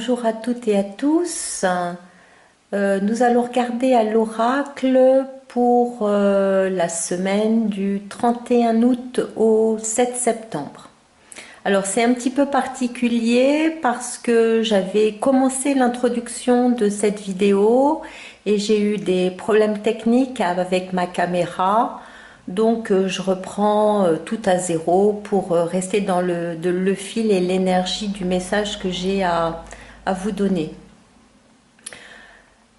bonjour à toutes et à tous. Nous allons regarder à l'oracle pour la semaine du 31 août au 7 septembre. Alors c'est un petit peu particulier parce que j'avais commencé l'introduction de cette vidéo et j'ai eu des problèmes techniques avec ma caméra. Donc je reprends tout à zéro pour rester dans le fil et l'énergie du message que j'ai à vous donner.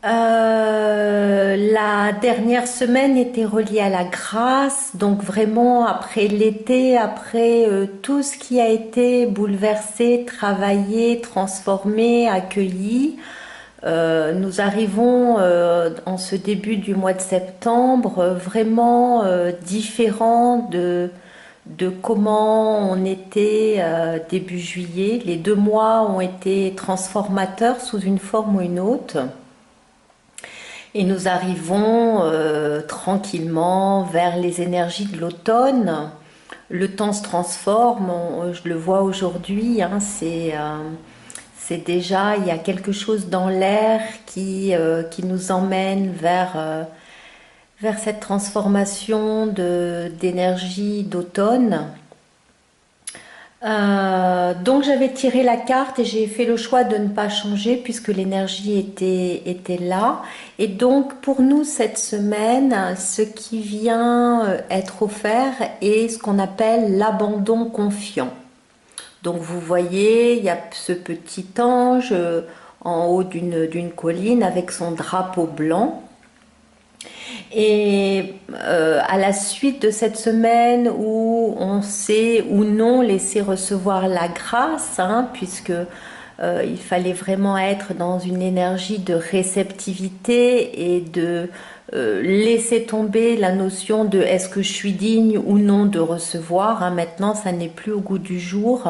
La dernière semaine était reliée à la grâce, donc vraiment après l'été, après tout ce qui a été bouleversé, travaillé, transformé, accueilli. Nous arrivons en ce début du mois de septembre vraiment différent de comment on était début juillet. Les 2 mois ont été transformateurs sous une forme ou une autre. Et nous arrivons tranquillement vers les énergies de l'automne. Le temps se transforme, je le vois aujourd'hui, hein, c'est déjà, il y a quelque chose dans l'air qui nous emmène vers cette transformation d'énergie d'automne. Donc j'avais tiré la carte et j'ai fait le choix de ne pas changer puisque l'énergie était là. Et donc pour nous cette semaine, ce qui vient être offert est ce qu'on appelle l'abandon confiant. Donc vous voyez, il y a ce petit ange en haut d'une colline avec son drapeau blanc. Et à la suite de cette semaine où on s'est ou non laissé recevoir la grâce, hein, puisque il fallait vraiment être dans une énergie de réceptivité et de laisser tomber la notion de est-ce que je suis digne ou non de recevoir, hein. Maintenant, ça n'est plus au goût du jour.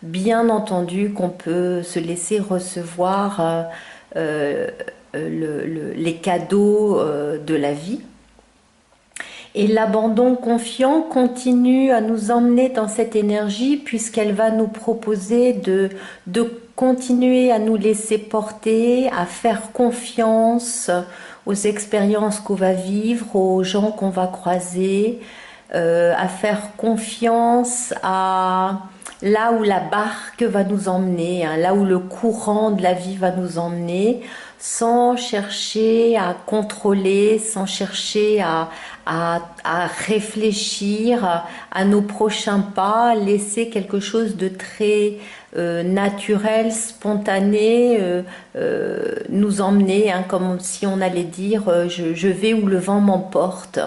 Bien entendu qu'on peut se laisser recevoir les cadeaux de la vie. Et l'abandon confiant continue à nous emmener dans cette énergie puisqu'elle va nous proposer de continuer à nous laisser porter, à faire confiance aux expériences qu'on va vivre, aux gens qu'on va croiser, à faire confiance à là où la barque va nous emmener, hein, là où le courant de la vie va nous emmener, sans chercher à contrôler, sans chercher à réfléchir à nos prochains pas, laisser quelque chose de très naturel, spontané, nous emmener, hein, comme si on allait dire je vais où le vent m'emporte.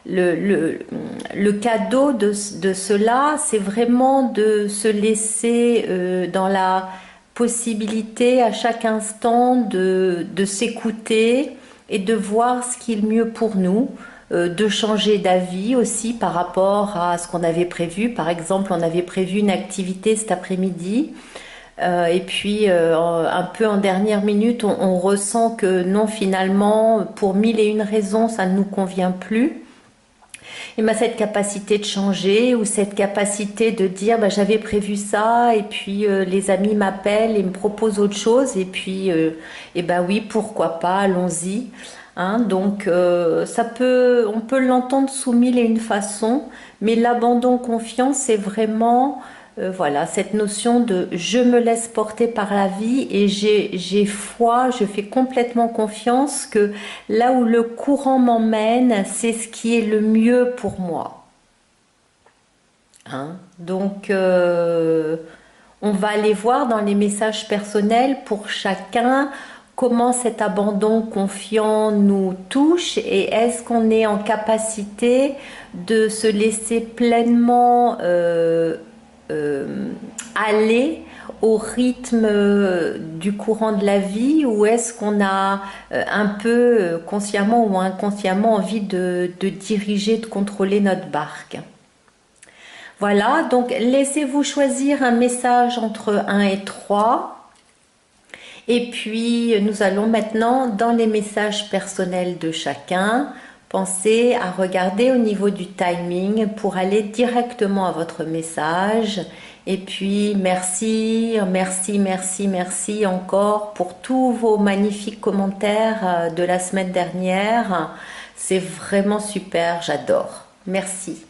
Le cadeau de cela, c'est vraiment de se laisser dans la possibilité à chaque instant de s'écouter et de voir ce qui est le mieux pour nous, de changer d'avis aussi par rapport à ce qu'on avait prévu. Par exemple, on avait prévu une activité cet après-midi. Et puis un peu en dernière minute, on ressent que non, finalement, pour mille et une raisons, ça ne nous convient plus. Et ben, cette capacité de changer ou cette capacité de dire ben, j'avais prévu ça et puis les amis m'appellent et me proposent autre chose et puis et ben oui, pourquoi pas, allons-y, hein. Donc on peut l'entendre sous mille et une façons, mais l'abandon confiant, c'est vraiment voilà, cette notion de je me laisse porter par la vie et j'ai foi, je fais complètement confiance que là où le courant m'emmène, c'est ce qui est le mieux pour moi. Hein? Donc, on va aller voir dans les messages personnels pour chacun comment cet abandon confiant nous touche et est-ce qu'on est en capacité de se laisser pleinement aller au rythme du courant de la vie ou est-ce qu'on a un peu consciemment ou inconsciemment envie de diriger, de contrôler notre barque. Voilà, donc laissez-vous choisir un message entre 1 et 3. Et puis nous allons maintenant dans les messages personnels de chacun. Pensez à regarder au niveau du timing pour aller directement à votre message Et puis merci, merci, merci, merci encore pour tous vos magnifiques commentaires de la semaine dernière. C'est vraiment super, j'adore. Merci.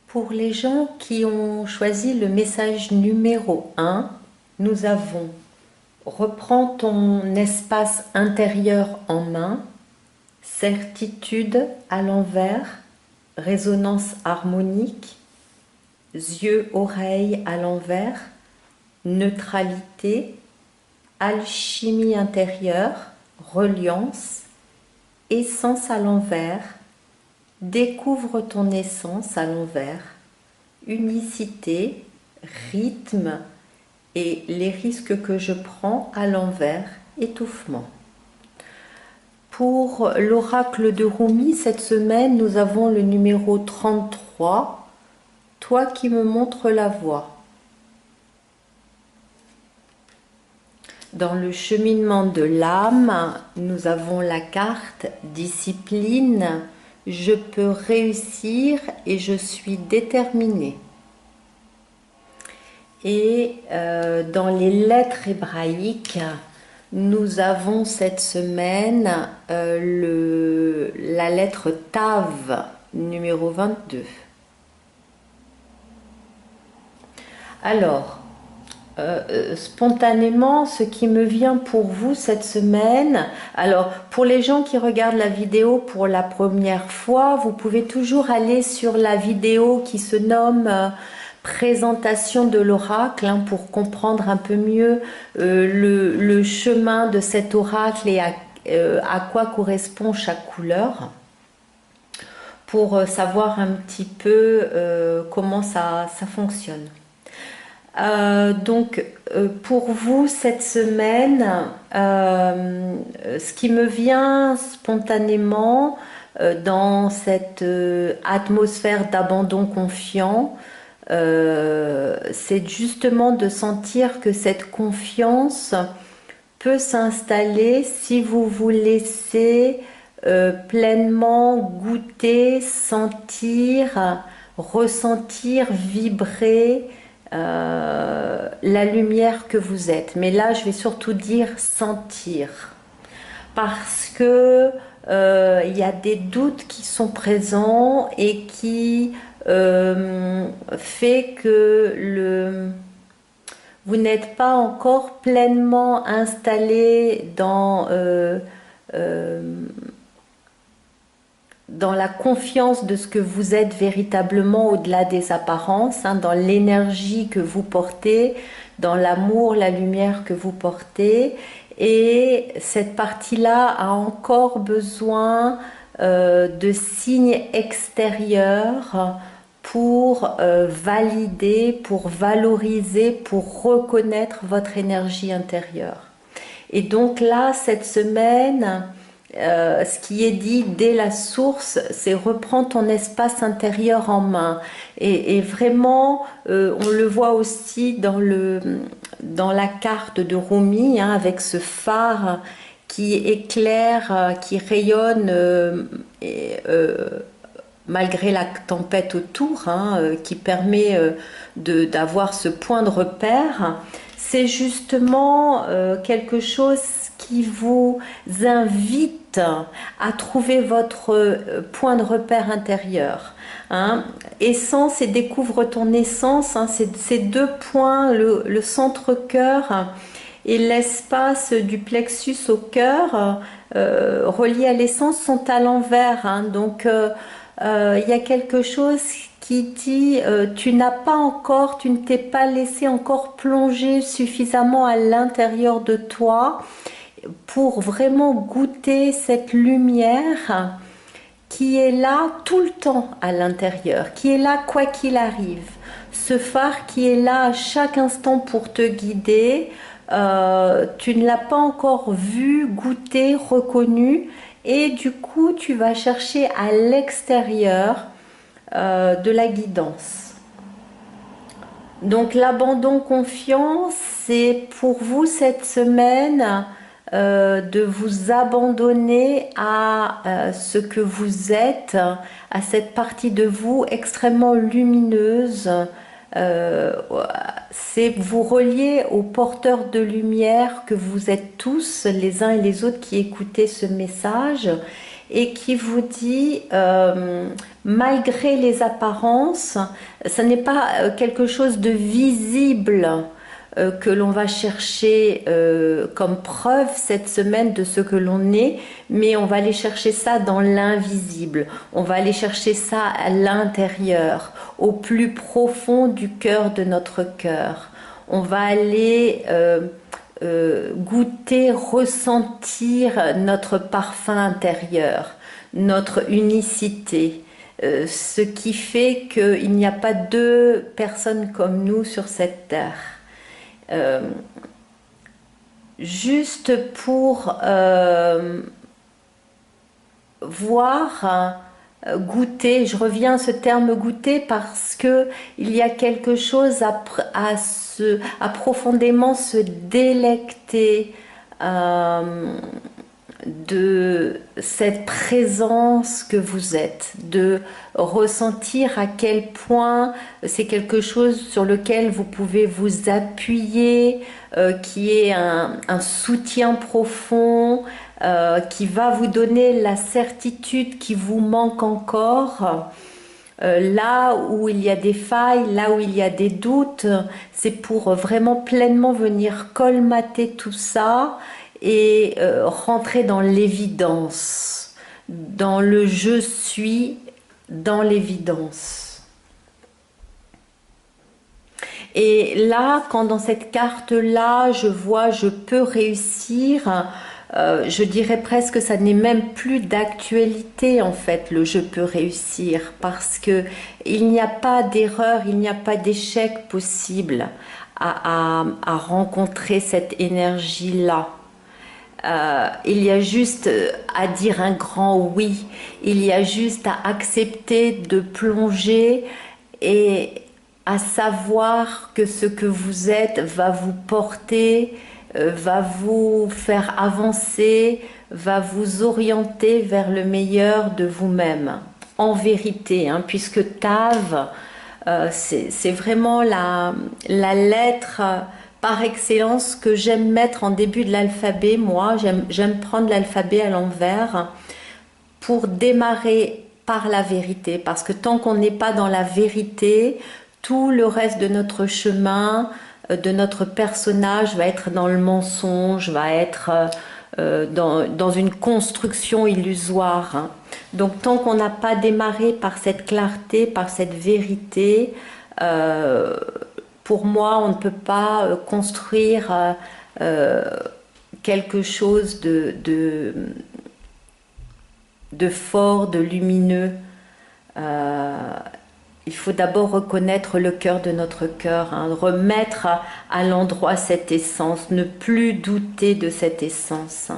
Pour les gens qui ont choisi le message numéro 1, nous avons reprends ton espace intérieur en main, certitude à l'envers, résonance harmonique, yeux, oreilles à l'envers, neutralité, alchimie intérieure, reliance, essence à l'envers, découvre ton essence à l'envers, unicité, rythme et les risques que je prends à l'envers, étouffement. Pour l'oracle de Rumi, cette semaine, nous avons le numéro 33, toi qui me montres la voie. Dans le cheminement de l'âme, nous avons la carte discipline, je peux réussir et je suis déterminée. Et dans les lettres hébraïques, nous avons cette semaine la lettre Tav, numéro 22. Alors, spontanément, ce qui me vient pour vous cette semaine, alors pour les gens qui regardent la vidéo pour la première fois, vous pouvez toujours aller sur la vidéo qui se nomme présentation de l'oracle, hein, pour comprendre un peu mieux le chemin de cet oracle et à quoi correspond chaque couleur, pour savoir un petit peu comment ça fonctionne. Donc pour vous cette semaine, ce qui me vient spontanément dans cette atmosphère d'abandon confiant, c'est justement de sentir que cette confiance peut s'installer si vous vous laissez pleinement goûter, sentir, ressentir, vibrer la lumière que vous êtes. Mais là, je vais surtout dire sentir, parce que il y a des doutes qui sont présents et qui fait que vous n'êtes pas encore pleinement installé dans la confiance de ce que vous êtes véritablement au-delà des apparences, hein, dans l'énergie que vous portez, dans l'amour, la lumière que vous portez. Et cette partie-là a encore besoin de signes extérieurs pour valider, pour valoriser, pour reconnaître votre énergie intérieure. Et donc là, cette semaine, ce qui est dit dès la source, c'est reprends ton espace intérieur en main. Et vraiment, on le voit aussi dans la carte de Rumi, hein, avec ce phare qui éclaire, qui rayonne malgré la tempête autour, hein, qui permet d'avoir ce point de repère. C'est justement quelque chose qui vous invite à trouver votre point de repère intérieur. Hein. Essence et découvre ton essence, hein, ces deux points, le centre-cœur et l'espace du plexus au cœur, reliés à l'essence, sont à l'envers. Hein. Donc, il y a quelque chose qui dit tu ne t'es pas laissé encore plonger suffisamment à l'intérieur de toi pour vraiment goûter cette lumière qui est là tout le temps à l'intérieur, qui est là quoi qu'il arrive. Ce phare qui est là à chaque instant pour te guider, tu ne l'as pas encore vu, goûté, reconnu, et du coup tu vas chercher à l'extérieur de la guidance. Donc l'abandon confiance, c'est pour vous cette semaine de vous abandonner à ce que vous êtes, à cette partie de vous extrêmement lumineuse. C'est vous relier aux porteurs de lumière que vous êtes tous, les uns et les autres qui écoutez ce message, et qui vous dit, malgré les apparences, ce n'est pas quelque chose de visible que l'on va chercher comme preuve cette semaine de ce que l'on est, mais on va aller chercher ça dans l'invisible, on va aller chercher ça à l'intérieur, au plus profond du cœur de notre cœur. On va aller goûter, ressentir notre parfum intérieur, notre unicité, ce qui fait qu'il n'y a pas deux personnes comme nous sur cette terre. Juste pour voir, goûter, je reviens à ce terme goûter parce que il y a quelque chose à profondément se délecter de cette présence que vous êtes, de ressentir à quel point c'est quelque chose sur lequel vous pouvez vous appuyer, qui est un soutien profond, qui va vous donner la certitude qui vous manque encore. Là où il y a des failles, là où il y a des doutes, c'est pour vraiment pleinement venir colmater tout ça et rentrer dans l'évidence, dans le je suis, dans l'évidence. Et là, quand dans cette carte-là, je vois je peux réussir, je dirais presque que ça n'est même plus d'actualité en fait, le je peux réussir, parce que il n'y a pas d'erreur, il n'y a pas d'échec possible à rencontrer cette énergie-là. Il y a juste à dire un grand oui, il y a juste à accepter de plonger et à savoir que ce que vous êtes va vous porter, va vous faire avancer, va vous orienter vers le meilleur de vous-même. En vérité, hein, puisque Tav, c'est vraiment la lettre par excellence que j'aime mettre en début de l'alphabet. Moi, j'aime prendre l'alphabet à l'envers pour démarrer par la vérité. Parce que tant qu'on n'est pas dans la vérité, tout le reste de notre chemin, de notre personnage va être dans le mensonge, va être dans une construction illusoire. Hein. Donc tant qu'on n'a pas démarré par cette clarté, par cette vérité, pour moi, on ne peut pas construire quelque chose de fort, de lumineux. Il faut d'abord reconnaître le cœur de notre cœur, hein, remettre à l'endroit cette essence, ne plus douter de cette essence.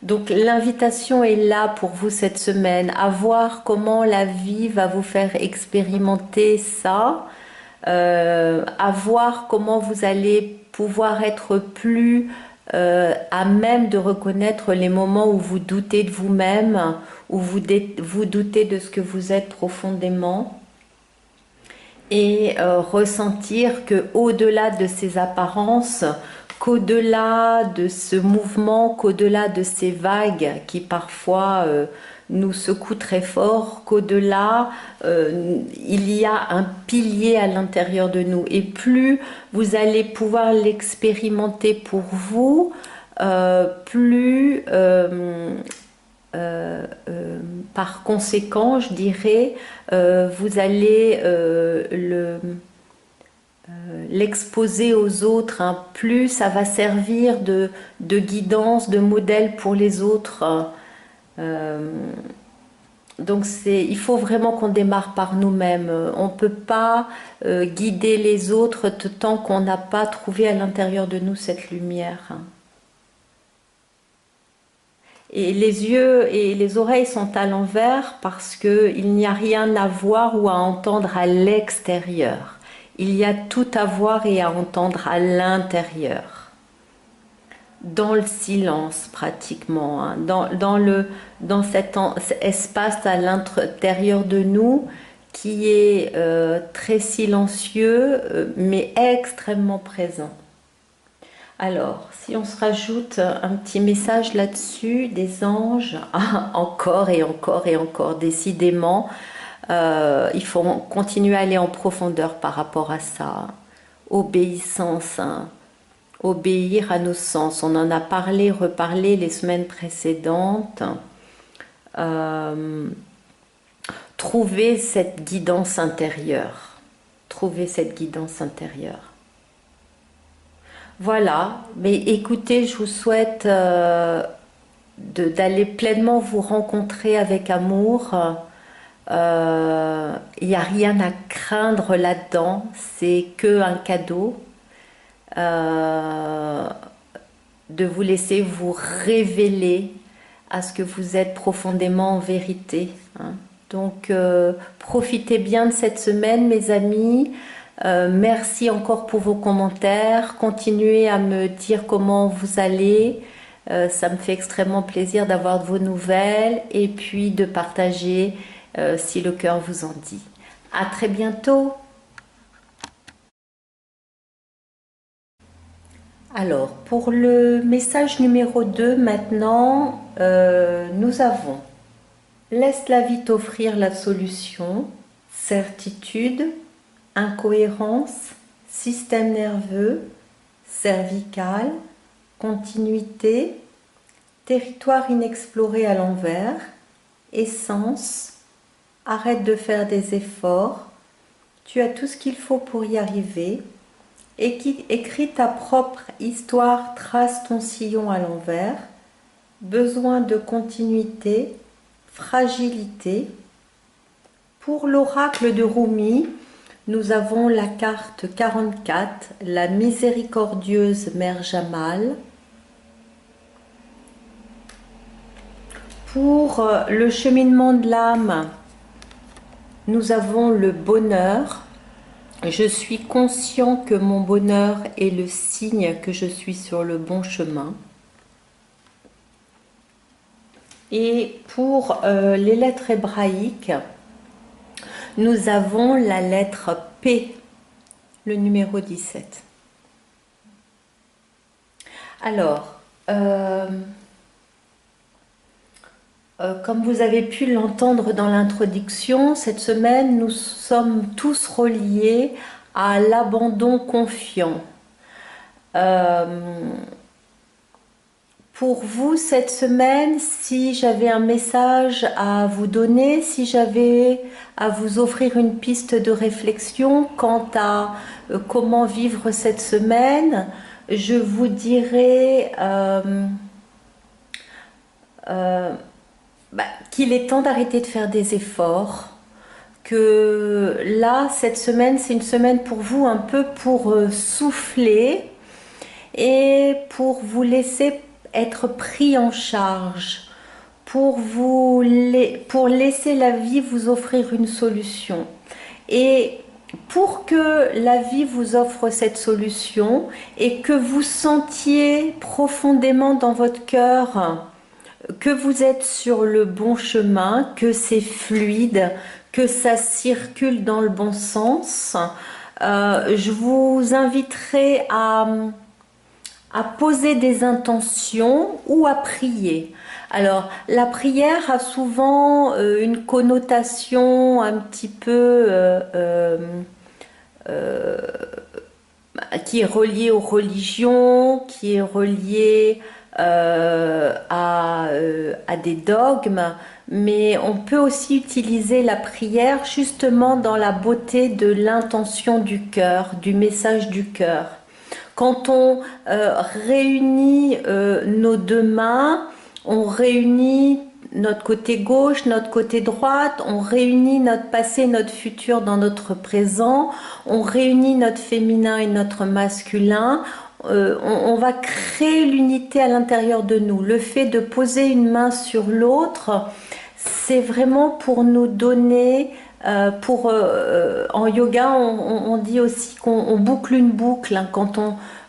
Donc l'invitation est là pour vous cette semaine, à voir comment la vie va vous faire expérimenter ça, à voir comment vous allez pouvoir être plus à même de reconnaître les moments où vous doutez de vous-même, où vous doutez de ce que vous êtes profondément, et ressentir que au-delà de ces apparences, qu'au-delà de ce mouvement, qu'au-delà de ces vagues qui parfois nous secouent très fort, qu'au-delà il y a un pilier à l'intérieur de nous, et plus vous allez pouvoir l'expérimenter pour vous, plus par conséquent, je dirais, vous allez l'exposer aux autres, hein. Plus ça va servir de guidance, de modèle pour les autres. Donc il faut vraiment qu'on démarre par nous-mêmes. On ne peut pas guider les autres tant qu'on n'a pas trouvé à l'intérieur de nous cette lumière. Et les yeux et les oreilles sont à l'envers parce qu'il n'y a rien à voir ou à entendre à l'extérieur. Il y a tout à voir et à entendre à l'intérieur. dans le silence pratiquement, hein, dans cet espace à l'intérieur de nous qui est très silencieux mais extrêmement présent. Alors, si on se rajoute un petit message là-dessus, des anges, encore et encore et encore, décidément, il faut continuer à aller en profondeur par rapport à ça. Obéissance, hein. Obéir à nos sens. On en a parlé, reparlé les semaines précédentes. Trouver cette guidance intérieure. Trouver cette guidance intérieure. Voilà, mais écoutez, je vous souhaite d'aller pleinement vous rencontrer avec amour. Il n'y a rien à craindre là-dedans, c'est que un cadeau. De vous laisser vous révéler à ce que vous êtes profondément en vérité, hein. Donc profitez bien de cette semaine, mes amis. Merci encore pour vos commentaires. Continuez à me dire comment vous allez. Ça me fait extrêmement plaisir d'avoir de vos nouvelles et puis de partager si le cœur vous en dit. À très bientôt. Alors, pour le message numéro 2, maintenant, nous avons laisse la vie t'offrir la solution, certitude, incohérence, système nerveux, cervical, continuité, territoire inexploré à l'envers, essence, arrête de faire des efforts, tu as tout ce qu'il faut pour y arriver. Écris ta propre histoire, trace ton sillon à l'envers, besoin de continuité, fragilité. Pour l'oracle de Rumi, nous avons la carte 44, la miséricordieuse Mère Jamal. Pour le cheminement de l'âme, nous avons le bonheur. Je suis conscient que mon bonheur est le signe que je suis sur le bon chemin. Et pour les lettres hébraïques, nous avons la lettre P, le numéro 17. Alors, comme vous avez pu l'entendre dans l'introduction, cette semaine, nous sommes tous reliés à l'abandon confiant. Pour vous, cette semaine, si j'avais un message à vous donner, si j'avais à vous offrir une piste de réflexion quant à comment vivre cette semaine, je vous dirais qu'il est temps d'arrêter de faire des efforts, que là, cette semaine, c'est une semaine pour vous un peu pour souffler et pour vous laisser être pris en charge, pour laisser la vie vous offrir une solution. Et pour que la vie vous offre cette solution et que vous sentiez profondément dans votre cœur que vous êtes sur le bon chemin, que c'est fluide, que ça circule dans le bon sens, je vous inviterai à poser des intentions ou à prier. Alors, la prière a souvent une connotation un petit peu qui est reliée aux religions, qui est reliée à des dogmes, mais on peut aussi utiliser la prière justement dans la beauté de l'intention du cœur, du message du cœur. Quand on réunit nos deux mains, on réunit notre côté gauche, notre côté droite, on réunit notre passé, notre futur dans notre présent, on réunit notre féminin et notre masculin, on va créer l'unité à l'intérieur de nous. Le fait de poser une main sur l'autre, c'est vraiment pour nous donner... en yoga, on dit aussi qu'on boucle une boucle, hein, quand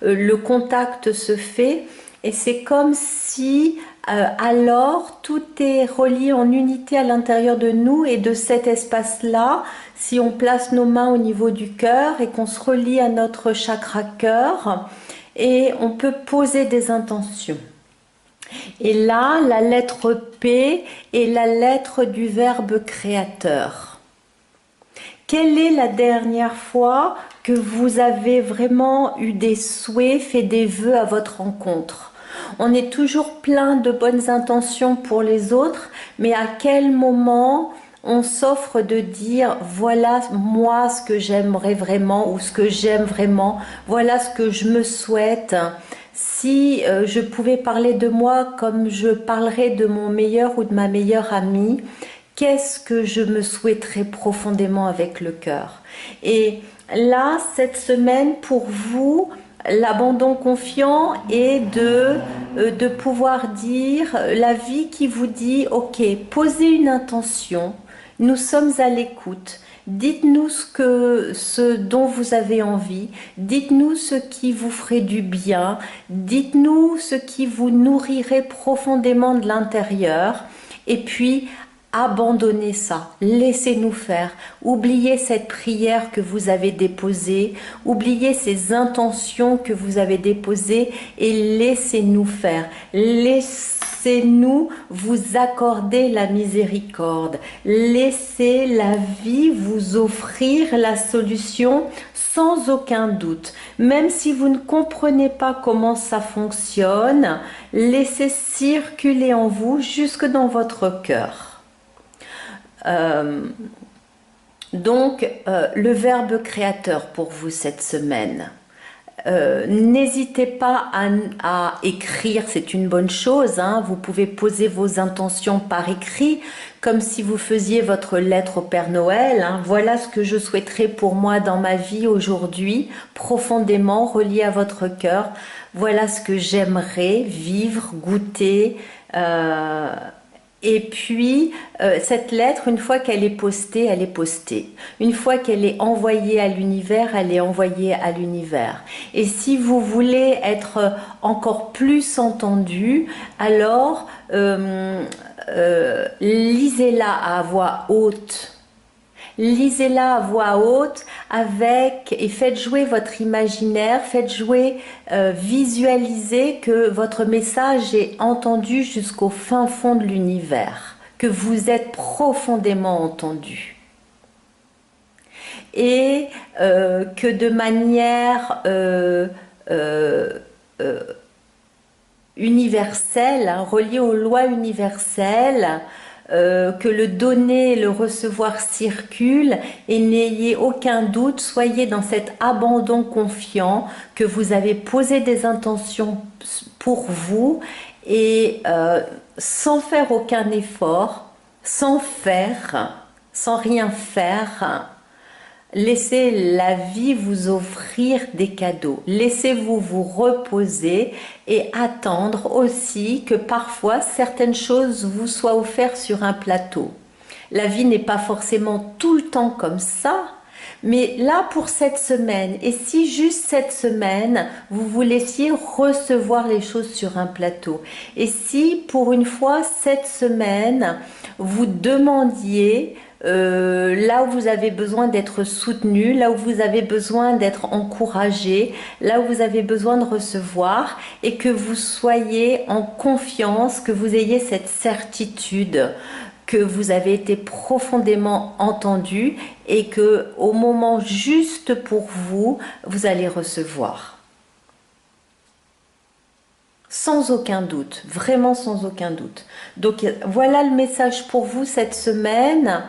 le contact se fait. Et c'est comme si alors tout est relié en unité à l'intérieur de nous et de cet espace-là. Si on place nos mains au niveau du cœur et qu'on se relie à notre chakra cœur, et on peut poser des intentions. Et là, la lettre P est la lettre du verbe créateur. Quelle est la dernière fois que vous avez vraiment eu des souhaits, fait des vœux à votre rencontre? On est toujours plein de bonnes intentions pour les autres, mais à quel moment on s'offre de dire voilà moi ce que j'aimerais vraiment ou ce que j'aime vraiment, voilà ce que je me souhaite. Si je pouvais parler de moi comme je parlerais de mon meilleur ou de ma meilleure amie, qu'est-ce que je me souhaiterais profondément avec le cœur? Et là, cette semaine, pour vous, l'abandon confiant est de pouvoir dire la vie qui vous dit, ok, posez une intention, nous sommes à l'écoute. Dites-nous ce dont vous avez envie, dites-nous ce qui vous ferait du bien, dites-nous ce qui vous nourrirait profondément de l'intérieur, et puis abandonnez ça, laissez-nous faire, oubliez cette prière que vous avez déposée, oubliez ces intentions que vous avez déposées et laissez-nous faire, laissez-nous vous accorder la miséricorde, laissez la vie vous offrir la solution sans aucun doute. Même si vous ne comprenez pas comment ça fonctionne, laissez circuler en vous jusque dans votre cœur. Le verbe créateur pour vous cette semaine. N'hésitez pas à écrire, c'est une bonne chose, hein. Vous pouvez poser vos intentions par écrit, comme si vous faisiez votre lettre au Père Noël, hein. Voilà ce que je souhaiterais pour moi dans ma vie aujourd'hui, profondément relié à votre cœur. Voilà ce que j'aimerais vivre, goûter, et puis, cette lettre, une fois qu'elle est postée, elle est postée. Une fois qu'elle est envoyée à l'univers, elle est envoyée à l'univers. Et si vous voulez être encore plus entendu, alors lisez-la à voix haute. Lisez-la à voix haute et faites jouer votre imaginaire, faites jouer, visualisez que votre message est entendu jusqu'au fin fond de l'univers, que vous êtes profondément entendu. Et que de manière universelle, hein, reliée aux lois universelles, que le donner et le recevoir circulent et n'ayez aucun doute, soyez dans cet abandon confiant que vous avez posé des intentions pour vous et sans faire aucun effort, sans rien faire, laissez la vie vous offrir des cadeaux. Laissez-vous vous reposer et attendre aussi que parfois certaines choses vous soient offertes sur un plateau. La vie n'est pas forcément tout le temps comme ça, mais là pour cette semaine, et si juste cette semaine, vous vous laissiez recevoir les choses sur un plateau, et si pour une fois cette semaine, vous demandiez là où vous avez besoin d'être soutenu, là où vous avez besoin d'être encouragé, là où vous avez besoin de recevoir et que vous soyez en confiance, que vous ayez cette certitude que vous avez été profondément entendu et que au moment juste pour vous, vous allez recevoir. Sans aucun doute, vraiment sans aucun doute. Donc voilà le message pour vous cette semaine.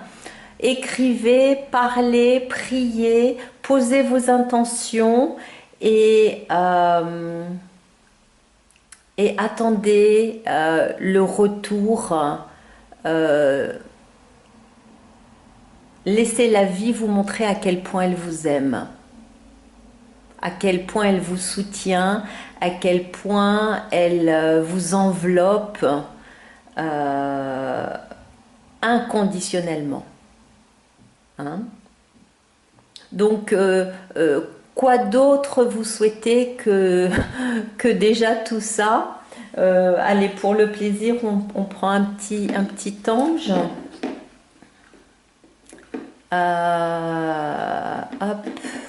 Écrivez, parlez, priez, posez vos intentions et attendez le retour. Laissez la vie vous montrer à quel point elle vous aime, à quel point elle vous soutient, à quel point elle vous enveloppe inconditionnellement. Hein? Donc, quoi d'autre vous souhaitez que déjà tout ça? Allez, pour le plaisir, on prend un petit ange. Hop,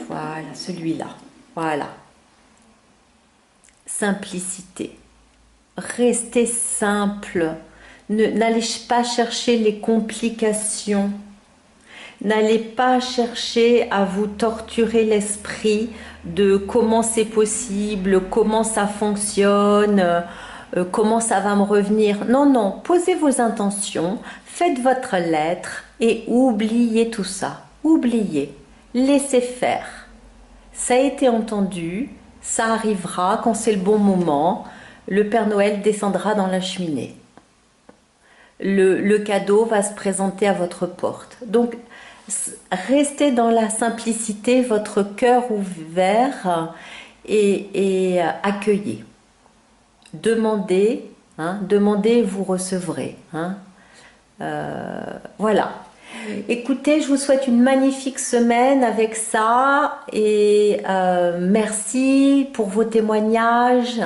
voilà, celui-là. Voilà. Simplicité. Restez simple. N'allez pas chercher les complications. N'allez pas chercher à vous torturer l'esprit de comment c'est possible, comment ça fonctionne, comment ça va me revenir. Non, non, posez vos intentions, faites votre lettre et oubliez tout ça. Oubliez, laissez faire. Ça a été entendu, ça arrivera quand c'est le bon moment. Le Père Noël descendra dans la cheminée. Le cadeau va se présenter à votre porte. Donc, restez dans la simplicité, votre cœur ouvert et accueillez. Demandez, hein, demandez et vous recevrez. Hein. Voilà. Écoutez, je vous souhaite une magnifique semaine avec ça et merci pour vos témoignages.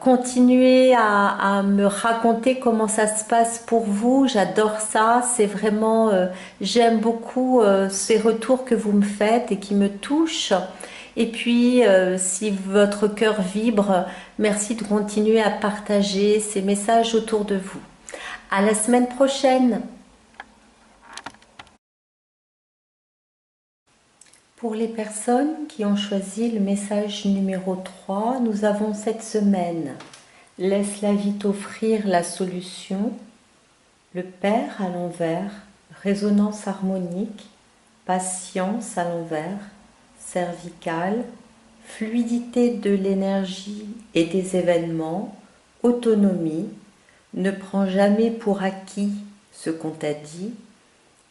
Continuez à me raconter comment ça se passe pour vous. J'adore ça. C'est vraiment, j'aime beaucoup ces retours que vous me faites et qui me touchent. Et puis, si votre cœur vibre, merci de continuer à partager ces messages autour de vous. À la semaine prochaine. Pour les personnes qui ont choisi le message numéro 3, nous avons cette semaine « Laisse la vie t'offrir la solution », le Père à l'envers, résonance harmonique, patience à l'envers, cervicale, fluidité de l'énergie et des événements, autonomie, ne prends jamais pour acquis ce qu'on t'a dit,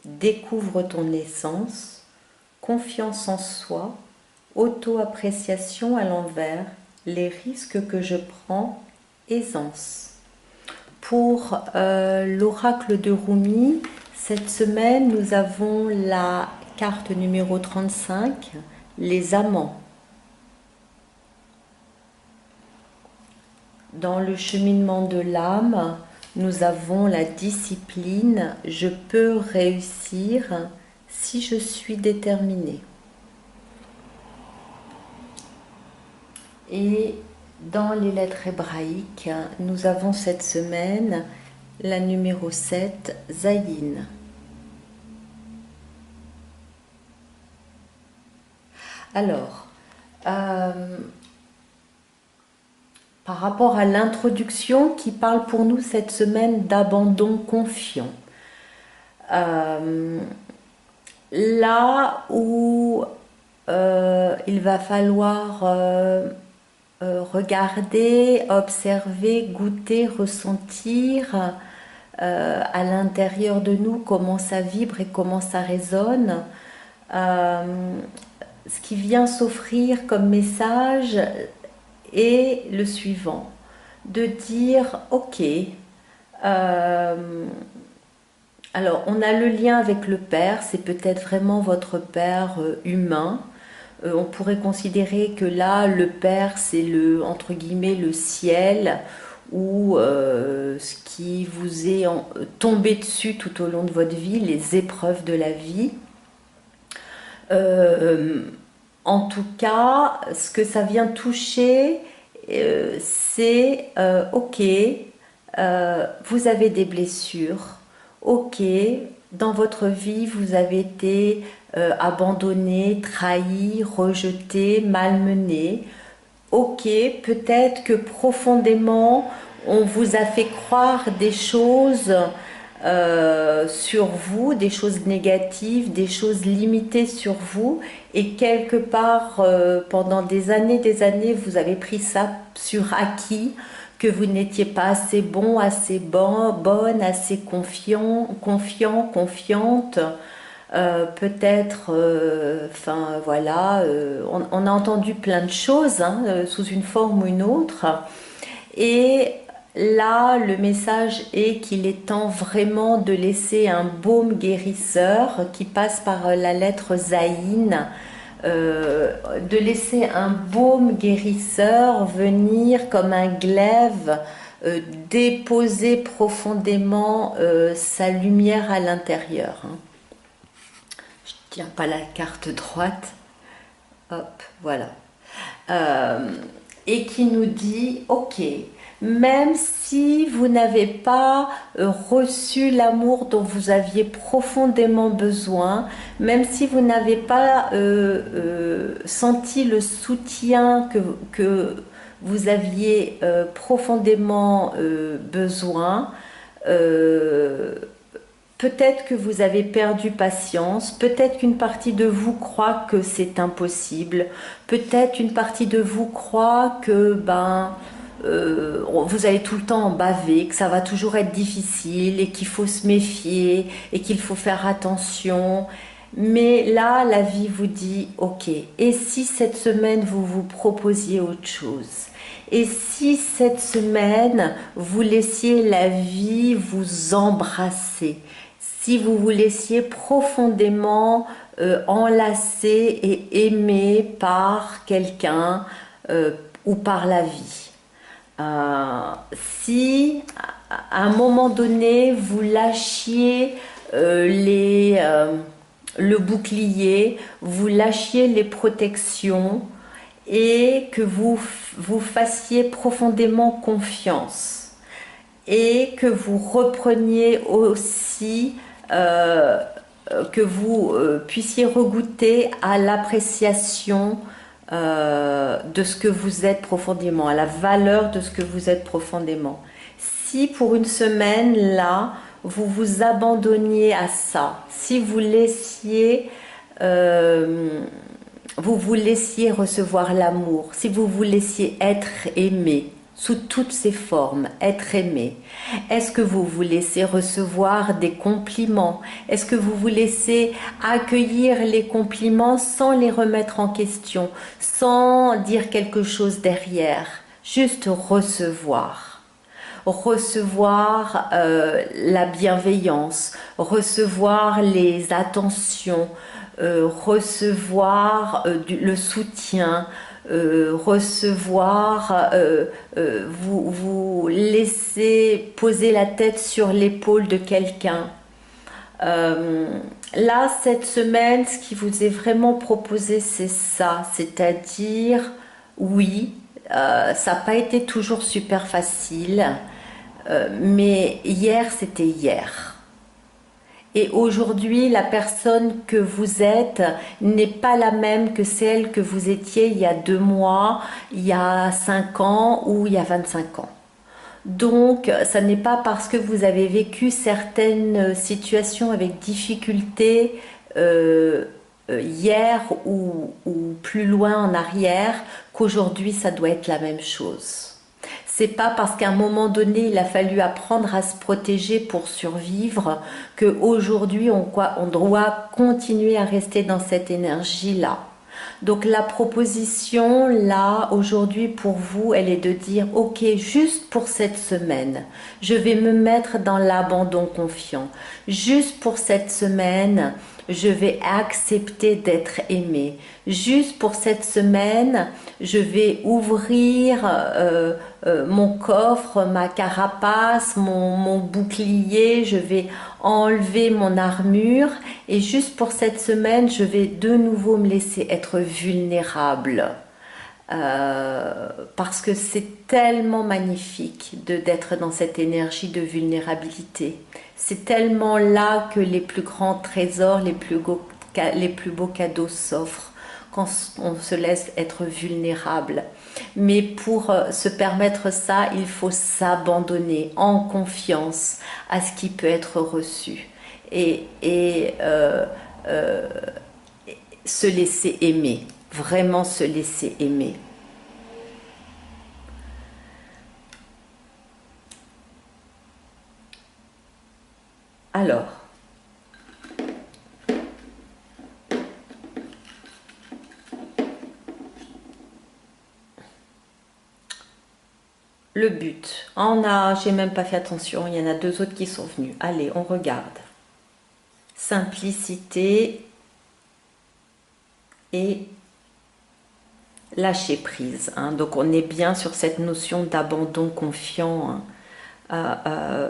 découvre ton essence, confiance en soi, auto-appréciation à l'envers, les risques que je prends, aisance. Pour l'oracle de Rumi, cette semaine, nous avons la carte numéro 35, les amants. Dans le cheminement de l'âme, nous avons la discipline, je peux réussir si je suis déterminée. Et dans les lettres hébraïques, nous avons cette semaine la numéro 7, Zayin. Alors, par rapport à l'introduction qui parle pour nous cette semaine d'abandon confiant, là où il va falloir regarder, observer, goûter, ressentir à l'intérieur de nous comment ça vibre et comment ça résonne. Ce qui vient s'offrir comme message est le suivant, de dire ok, alors on a le lien avec le Père, c'est peut-être vraiment votre Père humain. On pourrait considérer que là le Père c'est le, entre guillemets, le ciel, ou ce qui vous est tombé dessus tout au long de votre vie, les épreuves de la vie. En tout cas, ce que ça vient toucher, c'est ok, vous avez des blessures, ok, dans votre vie vous avez été abandonné, trahi, rejeté, malmené. Ok, peut-être que profondément on vous a fait croire des choses sur vous, des choses négatives, des choses limitées sur vous, et quelque part pendant des années vous avez pris ça sur acquis, que vous n'étiez pas assez bon, assez bonne, assez confiante, peut-être, enfin voilà, on a entendu plein de choses hein, sous une forme ou une autre, et là le message est qu'il est temps vraiment de laisser un baume guérisseur qui passe par la lettre Zayin de laisser un baume guérisseur venir comme un glaive, déposer profondément sa lumière à l'intérieur. Hein. Je tiens pas la carte droite. Hop, voilà. Et qui nous dit, ok, même si vous n'avez pas reçu l'amour dont vous aviez profondément besoin, même si vous n'avez pas senti le soutien que vous aviez profondément besoin, peut-être que vous avez perdu patience, peut-être qu'une partie de vous croit que c'est impossible, peut-être une partie de vous croit que vous allez tout le temps en baver, que ça va toujours être difficile et qu'il faut se méfier et qu'il faut faire attention. Mais là, la vie vous dit, ok, et si cette semaine vous vous proposiez autre chose? Et si cette semaine vous laissiez la vie vous embrasser? Si vous vous laissiez profondément enlacer et aimer par quelqu'un ou par la vie. Si à un moment donné vous lâchiez le bouclier, vous lâchiez les protections et que vous fassiez profondément confiance et que vous repreniez aussi que vous puissiez regoûter à l'appréciation de ce que vous êtes profondément, à la valeur de ce que vous êtes profondément. Si pour une semaine, là, vous vous abandonniez à ça, si vous laissiez, vous vous laissiez recevoir l'amour, si vous vous laissiez être aimé, sous toutes ses formes, être aimé. Est-ce que vous vous laissez recevoir des compliments? Est-ce que vous vous laissez accueillir les compliments sans les remettre en question, sans dire quelque chose derrière? Juste recevoir. Recevoir la bienveillance, recevoir les attentions, recevoir le soutien, recevoir, vous laisser poser la tête sur l'épaule de quelqu'un. Là, cette semaine, ce qui vous est vraiment proposé, c'est ça, c'est-à-dire, oui, ça n'a pas été toujours super facile, mais hier, c'était hier. Et aujourd'hui, la personne que vous êtes n'est pas la même que celle que vous étiez il y a 2 mois, il y a 5 ans ou il y a 25 ans. Donc, ça n'est pas parce que vous avez vécu certaines situations avec difficulté hier ou plus loin en arrière qu'aujourd'hui, ça doit être la même chose. C'est pas parce qu'à un moment donné, il a fallu apprendre à se protéger pour survivre qu'aujourd'hui, on doit continuer à rester dans cette énergie-là. Donc la proposition, là, aujourd'hui, pour vous, elle est de dire, ok, juste pour cette semaine, je vais me mettre dans l'abandon confiant. Juste pour cette semaine, je vais accepter d'être aimé. Juste pour cette semaine, je vais ouvrir mon coffre, ma carapace, mon bouclier, je vais enlever mon armure et juste pour cette semaine, je vais de nouveau me laisser être vulnérable. Parce que c'est tellement magnifique d'être dans cette énergie de vulnérabilité. C'est tellement là que les plus grands trésors, les plus beaux cadeaux s'offrent quand on se laisse être vulnérable. Mais pour se permettre ça, il faut s'abandonner en confiance à ce qui peut être reçu et se laisser aimer, vraiment se laisser aimer. Alors, le but, j'ai même pas fait attention, il y en a 2 autres qui sont venus. Allez, on regarde. Simplicité et lâcher prise, hein. Donc on est bien sur cette notion d'abandon confiant, hein.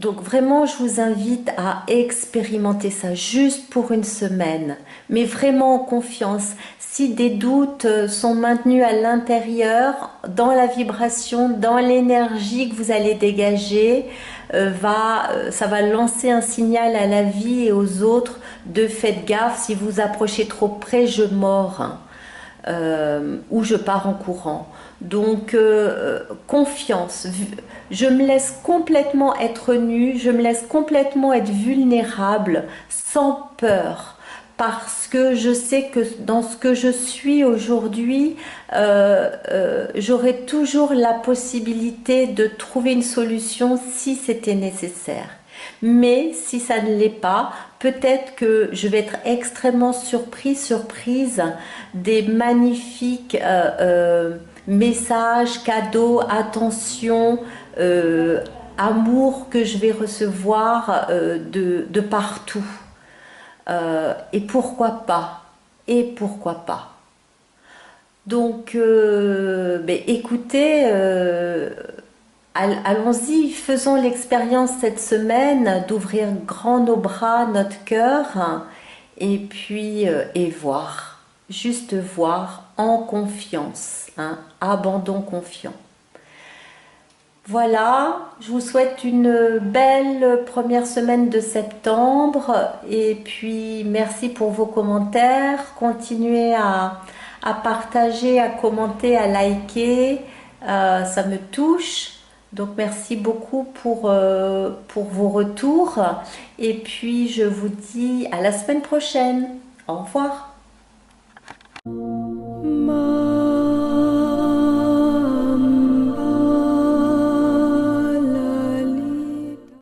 Donc vraiment, je vous invite à expérimenter ça juste pour une semaine, mais vraiment en confiance. Si des doutes sont maintenus à l'intérieur, dans la vibration, dans l'énergie que vous allez dégager, ça va lancer un signal à la vie et aux autres de faites gaffe, si vous approchez trop près, je mords, hein, ou je pars en courant. Donc, confiance. Je me laisse complètement être nue, je me laisse complètement être vulnérable, sans peur. Parce que je sais que dans ce que je suis aujourd'hui, j'aurai toujours la possibilité de trouver une solution si c'était nécessaire. Mais si ça ne l'est pas, peut-être que je vais être extrêmement surprise des magnifiques messages, cadeaux, attention, amour que je vais recevoir de partout. Et pourquoi pas? Et pourquoi pas? Donc, écoutez, allons-y, faisons l'expérience cette semaine d'ouvrir grand nos bras, notre cœur, hein, et puis et voir, juste voir en confiance, hein, abandon confiant. Voilà, je vous souhaite une belle première semaine de septembre et puis merci pour vos commentaires. Continuez à partager, à commenter, à liker, ça me touche. Donc merci beaucoup pour vos retours et puis je vous dis à la semaine prochaine. Au revoir.